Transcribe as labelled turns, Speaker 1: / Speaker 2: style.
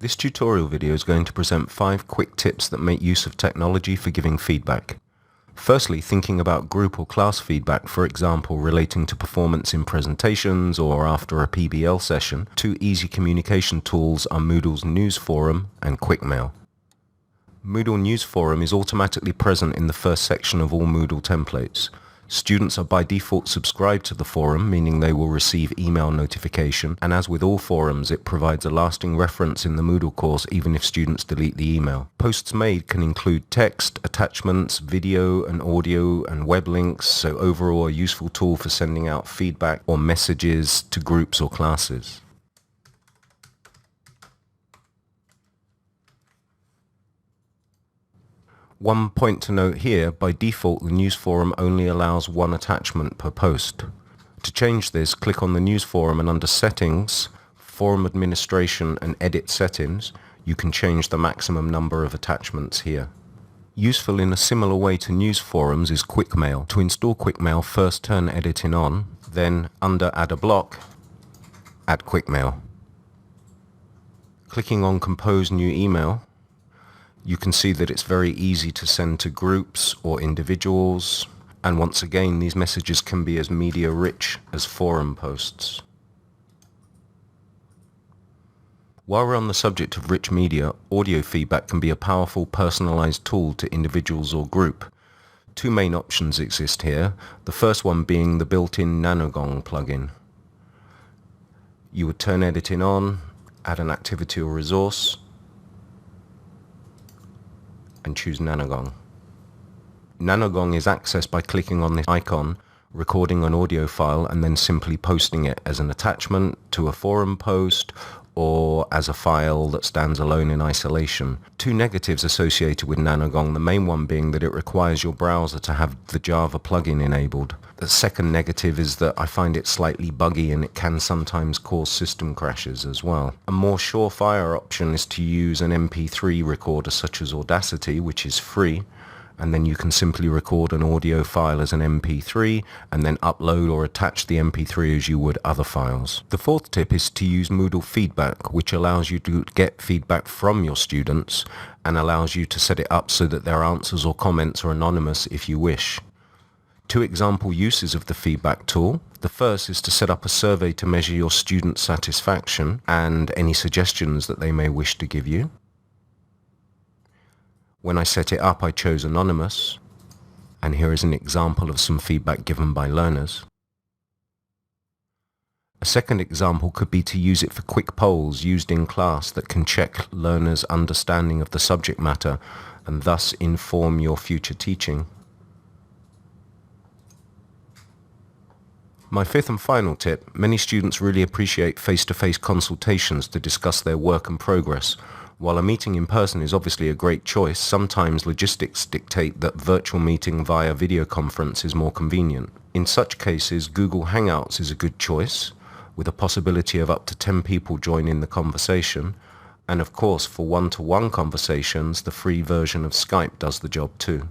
Speaker 1: This tutorial video is going to present 5 quick tips that make use of technology for giving feedback. Firstly, thinking about group or class feedback, for example, relating to performance in presentations or after a PBL session, 2 easy communication tools are Moodle's News Forum and Quickmail. Moodle News Forum is automatically present in the first section of all Moodle templates. Students are by default subscribed to the forum, meaning they will receive email notification, and as with all forums, it provides a lasting reference in the Moodle course even if students delete the email. Posts made can include text, attachments, video and audio and web links, so overall a useful tool for sending out feedback or messages to groups or classes. One point to note here, by default the news forum only allows 1 attachment per post. To change this, click on the news forum and under Settings, Forum Administration and Edit Settings, you can change the maximum number of attachments here. Useful in a similar way to news forums is Quickmail. To install Quickmail, first turn editing on, then under Add a Block, add Quickmail. Clicking on Compose New Email, you can see that it's very easy to send to groups or individuals, and once again these messages can be as media rich as forum posts. While we're on the subject of rich media, audio feedback can be a powerful personalized tool to individuals or group. 2 main options exist here, the first one being the built-in Nanogong plugin. You would turn editing on, add an activity or resource, and choose Nanogong. Nanogong is accessed by clicking on this icon, recording an audio file and then simply posting it as an attachment to a forum post or as a file that stands alone in isolation. 2 negatives associated with Nanogong, the main one being that it requires your browser to have the Java plugin enabled. The second negative is that I find it slightly buggy and it can sometimes cause system crashes as well. A more surefire option is to use an MP3 recorder such as Audacity, which is free, and then you can simply record an audio file as an MP3 and then upload or attach the MP3 as you would other files. The fourth tip is to use Moodle Feedback, which allows you to get feedback from your students and allows you to set it up so that their answers or comments are anonymous if you wish. 2 example uses of the feedback tool. The first is to set up a survey to measure your student satisfaction and any suggestions that they may wish to give you. When I set it up, I chose anonymous, and here is an example of some feedback given by learners. A second example could be to use it for quick polls used in class that can check learners' understanding of the subject matter and thus inform your future teaching. My 5th and final tip, many students really appreciate face-to-face consultations to discuss their work and progress. While a meeting in person is obviously a great choice, sometimes logistics dictate that virtual meeting via video conference is more convenient. In such cases, Google Hangouts is a good choice, with a possibility of up to 10 people joining the conversation, and of course for one-to-one conversations, the free version of Skype does the job too.